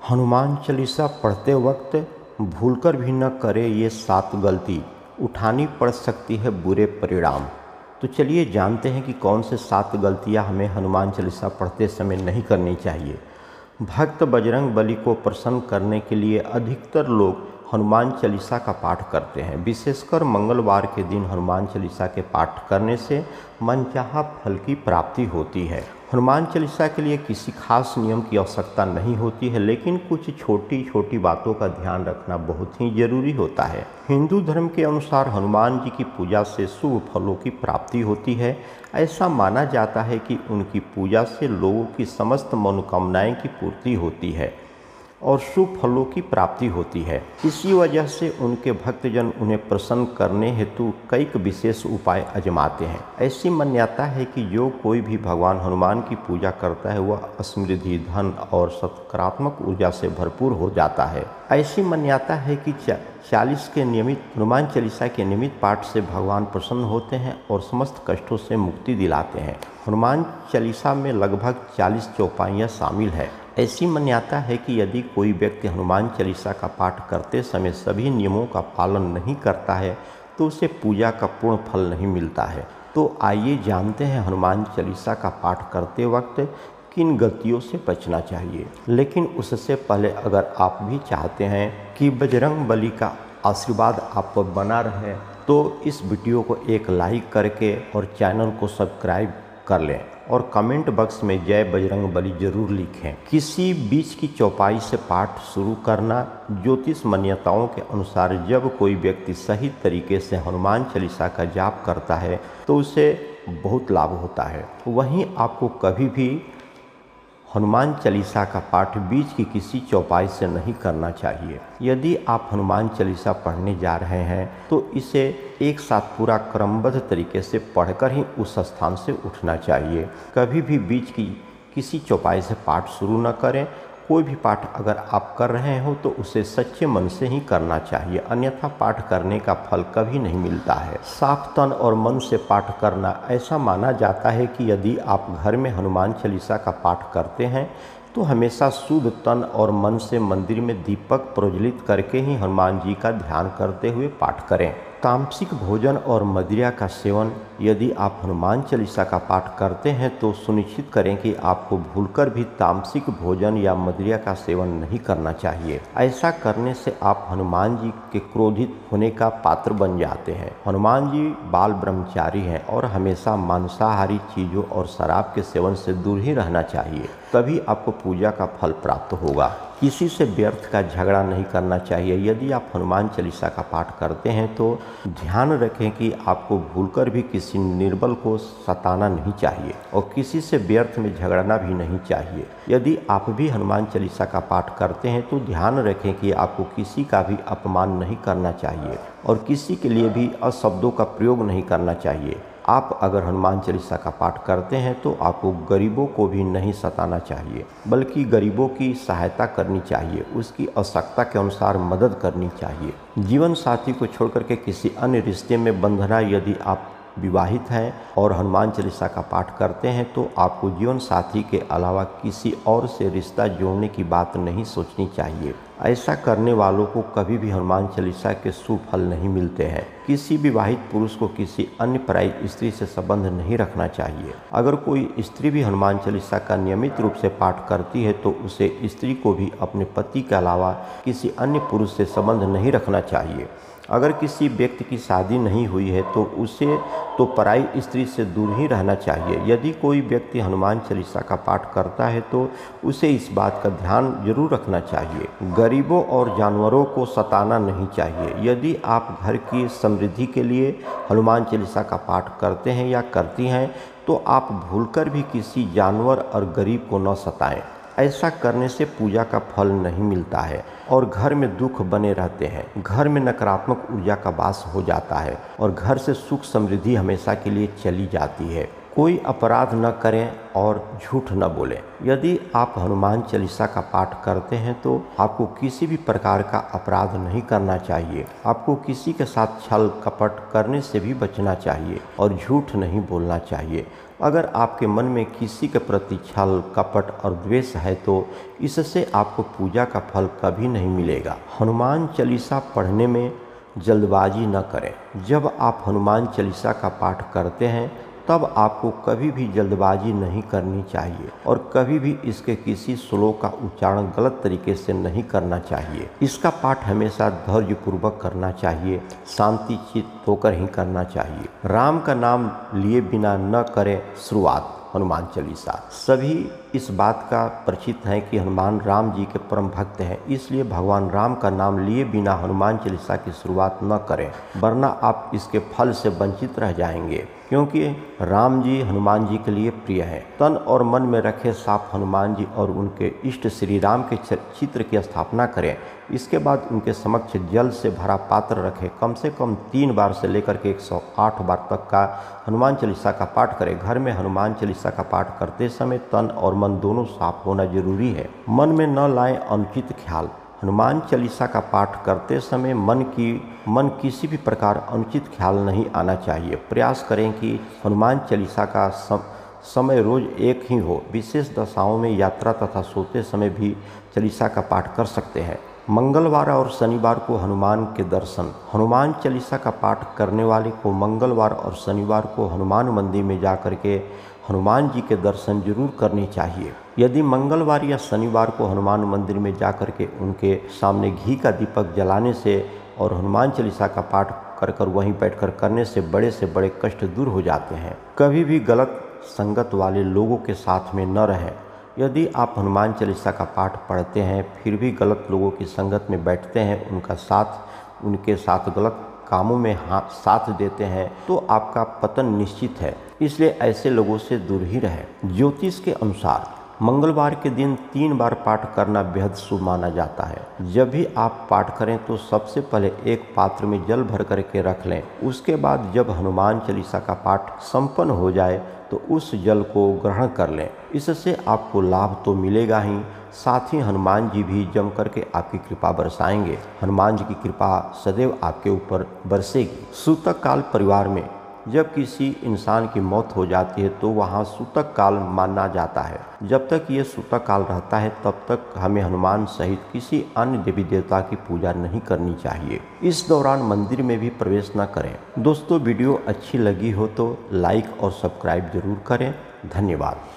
हनुमान चालीसा पढ़ते वक्त भूलकर भी न करें ये 7 गलती, उठानी पड़ सकती है बुरे परिणाम। तो चलिए जानते हैं कि कौन से 7 गलतियां हमें हनुमान चालीसा पढ़ते समय नहीं करनी चाहिए। भक्त बजरंग बली को प्रसन्न करने के लिए अधिकतर लोग हनुमान चालीसा का पाठ करते हैं। विशेषकर मंगलवार के दिन हनुमान चालीसा के पाठ करने से मनचाहा फल की प्राप्ति होती है। हनुमान चालीसा के लिए किसी खास नियम की आवश्यकता नहीं होती है, लेकिन कुछ छोटी छोटी बातों का ध्यान रखना बहुत ही जरूरी होता है। हिंदू धर्म के अनुसार हनुमान जी की पूजा से शुभ फलों की प्राप्ति होती है। ऐसा माना जाता है कि उनकी पूजा से लोगों की समस्त मनोकामनाएं की पूर्ति होती है और शुभ फलों की प्राप्ति होती है। इसी वजह से उनके भक्तजन उन्हें प्रसन्न करने हेतु कई विशेष उपाय आजमाते हैं। ऐसी मान्यता है कि जो कोई भी भगवान हनुमान की पूजा करता है वह समृद्धि, धन और सकारात्मक ऊर्जा से भरपूर हो जाता है। ऐसी मान्यता है कि 40 के नियमित हनुमान चालीसा के नियमित पाठ से भगवान प्रसन्न होते हैं और समस्त कष्टों से मुक्ति दिलाते हैं। हनुमान चालीसा में लगभग 40 चौपाइयाँ शामिल है। ऐसी मान्यता है कि यदि कोई व्यक्ति हनुमान चालीसा का पाठ करते समय सभी नियमों का पालन नहीं करता है तो उसे पूजा का पूर्ण फल नहीं मिलता है। तो आइए जानते हैं हनुमान चालीसा का पाठ करते वक्त किन गलतियों से बचना चाहिए। लेकिन उससे पहले अगर आप भी चाहते हैं कि बजरंग बली का आशीर्वाद आप पर बना रहे तो इस वीडियो को एक लाइक करके और चैनल को सब्सक्राइब कर लें और कमेंट बॉक्स में जय बजरंग बली जरूर लिखें। किसी बीच की चौपाई से पाठ शुरू करना। ज्योतिष मान्यताओं के अनुसार जब कोई व्यक्ति सही तरीके से हनुमान चालीसा का जाप करता है तो उसे बहुत लाभ होता है। वहीं आपको कभी भी हनुमान चालीसा का पाठ बीच की किसी चौपाई से नहीं करना चाहिए। यदि आप हनुमान चालीसा पढ़ने जा रहे हैं तो इसे एक साथ पूरा क्रमबद्ध तरीके से पढ़कर ही उस स्थान से उठना चाहिए। कभी भी बीच की किसी चौपाई से पाठ शुरू न करें। कोई भी पाठ अगर आप कर रहे हो तो उसे सच्चे मन से ही करना चाहिए, अन्यथा पाठ करने का फल कभी नहीं मिलता है। साफ तन और मन से पाठ करना। ऐसा माना जाता है कि यदि आप घर में हनुमान चालीसा का पाठ करते हैं तो हमेशा शुद्ध तन और मन से मंदिर में दीपक प्रज्वलित करके ही हनुमान जी का ध्यान करते हुए पाठ करें। तामसिक भोजन और मदिरा का सेवन। यदि आप हनुमान चालीसा का पाठ करते हैं तो सुनिश्चित करें कि आपको भूलकर भी तामसिक भोजन या मदिरा का सेवन नहीं करना चाहिए। ऐसा करने से आप हनुमान जी के क्रोधित होने का पात्र बन जाते हैं। हनुमान जी बाल ब्रह्मचारी हैं और हमेशा मांसाहारी चीज़ों और शराब के सेवन से दूर ही रहना चाहिए, तभी आपको पूजा का फल प्राप्त होगा। किसी से व्यर्थ का झगड़ा नहीं करना चाहिए। यदि आप हनुमान चालीसा का पाठ करते हैं तो ध्यान रखें कि आपको भूलकर भी किसी निर्बल को सताना नहीं चाहिए और किसी से व्यर्थ में झगड़ना भी नहीं चाहिए। यदि आप भी हनुमान चालीसा का पाठ करते हैं तो ध्यान रखें कि आपको किसी का भी अपमान नहीं करना चाहिए और किसी के लिए भी अशब्दों का प्रयोग नहीं करना चाहिए। आप अगर हनुमान चालीसा का पाठ करते हैं तो आपको गरीबों को भी नहीं सताना चाहिए, बल्कि गरीबों की सहायता करनी चाहिए, उसकी आवश्यकता के अनुसार मदद करनी चाहिए। जीवन साथी को छोड़कर के किसी अन्य रिश्ते में बंधना। यदि आप विवाहित हैं और हनुमान चालीसा का पाठ करते हैं तो आपको जीवन साथी के अलावा किसी और से रिश्ता जोड़ने की बात नहीं सोचनी चाहिए। ऐसा करने वालों को कभी भी हनुमान चालीसा के शुभ फल नहीं मिलते हैं। किसी विवाहित पुरुष को किसी अन्य पराई स्त्री से संबंध नहीं रखना चाहिए। अगर कोई स्त्री भी हनुमान चालीसा का नियमित रूप से पाठ करती है तो उसे स्त्री को भी अपने पति के अलावा किसी अन्य पुरुष से संबंध नहीं रखना चाहिए। अगर किसी व्यक्ति की शादी नहीं हुई है तो उसे तो पराई स्त्री से दूर ही रहना चाहिए। यदि कोई व्यक्ति हनुमान चालीसा का पाठ करता है तो उसे इस बात का ध्यान जरूर रखना चाहिए, गरीबों और जानवरों को सताना नहीं चाहिए। यदि आप घर की समृद्धि के लिए हनुमान चालीसा का पाठ करते हैं या करती हैं तो आप भूलकर भी किसी जानवर और गरीब को न सताएं। ऐसा करने से पूजा का फल नहीं मिलता है और घर में दुख बने रहते हैं। घर में नकारात्मक ऊर्जा का वास हो जाता है और घर से सुख समृद्धि हमेशा के लिए चली जाती है। कोई अपराध न करें और झूठ न बोलें। यदि आप हनुमान चालीसा का पाठ करते हैं तो आपको किसी भी प्रकार का अपराध नहीं करना चाहिए। आपको किसी के साथ छल कपट करने से भी बचना चाहिए और झूठ नहीं बोलना चाहिए। अगर आपके मन में किसी के प्रति छल कपट और द्वेष है तो इससे आपको पूजा का फल कभी नहीं मिलेगा। हनुमान चालीसा पढ़ने में जल्दबाजी न करें। जब आप हनुमान चालीसा का पाठ करते हैं तब आपको कभी भी जल्दबाजी नहीं करनी चाहिए और कभी भी इसके किसी श्लोक का उच्चारण गलत तरीके से नहीं करना चाहिए। इसका पाठ हमेशा धैर्यपूर्वक करना चाहिए, शांति चित्त होकर ही करना चाहिए। राम का नाम लिए बिना न करें शुरुआत हनुमान चालीसा। सभी इस बात का परिचित हैं कि हनुमान राम जी के परम भक्त हैं, इसलिए भगवान राम का नाम लिए बिना हनुमान चालीसा की शुरुआत न करें, वरना आप इसके फल से वंचित रह जाएंगे, क्योंकि राम जी हनुमान जी के लिए प्रिय हैं। तन और मन में रखे साफ हनुमान जी और उनके इष्ट श्री राम के चित्र की स्थापना करें। इसके बाद उनके समक्ष जल से भरा पात्र रखें। कम से कम 3 बार से लेकर के 108 बार तक का हनुमान चालीसा का पाठ करें। घर में हनुमान चालीसा का पाठ करते समय तन और मन दोनों साफ होना जरूरी है। मन में न लाएं अनुचित ख्याल। हनुमान चालीसा का पाठ करते समय मन किसी भी प्रकार अनुचित ख्याल नहीं आना चाहिए। प्रयास करें कि हनुमान चालीसा का समय रोज एक ही हो। विशेष दशाओं में यात्रा तथा सोते समय भी चालीसा का पाठ कर सकते हैं। मंगलवार और शनिवार को हनुमान के दर्शन। हनुमान चालीसा का पाठ करने वाले को मंगलवार और शनिवार को हनुमान मंदिर में जाकर के हनुमान जी के दर्शन जरूर करने चाहिए। यदि मंगलवार या शनिवार को हनुमान मंदिर में जाकर के उनके सामने घी का दीपक जलाने से और हनुमान चालीसा का पाठ कर वहीं बैठकर करने से बड़े कष्ट दूर हो जाते हैं। कभी भी गलत संगत वाले लोगों के साथ में न रहें। यदि आप हनुमान चालीसा का पाठ पढ़ते हैं फिर भी गलत लोगों की संगत में बैठते हैं, उनके साथ गलत कामों में साथ देते हैं तो आपका पतन निश्चित है, इसलिए ऐसे लोगों से दूर ही रहें। ज्योतिष के अनुसार मंगलवार के दिन 3 बार पाठ करना बेहद शुभ माना जाता है। जब भी आप पाठ करें तो सबसे पहले एक पात्र में जल भर करके रख लें। उसके बाद जब हनुमान चालीसा का पाठ संपन्न हो जाए तो उस जल को ग्रहण कर लें। इससे आपको लाभ तो मिलेगा ही, साथ ही हनुमान जी भी जम करके आपकी कृपा बरसाएंगे। हनुमान जी की कृपा सदैव आपके ऊपर बरसेगी। सूतक काल परिवार में जब किसी इंसान की मौत हो जाती है तो वहाँ सूतक काल माना जाता है। जब तक ये सूतक काल रहता है तब तक हमें हनुमान सहित किसी अन्य देवी देवता की पूजा नहीं करनी चाहिए। इस दौरान मंदिर में भी प्रवेश न करें। दोस्तों, वीडियो अच्छी लगी हो तो लाइक और सब्सक्राइब जरूर करें। धन्यवाद।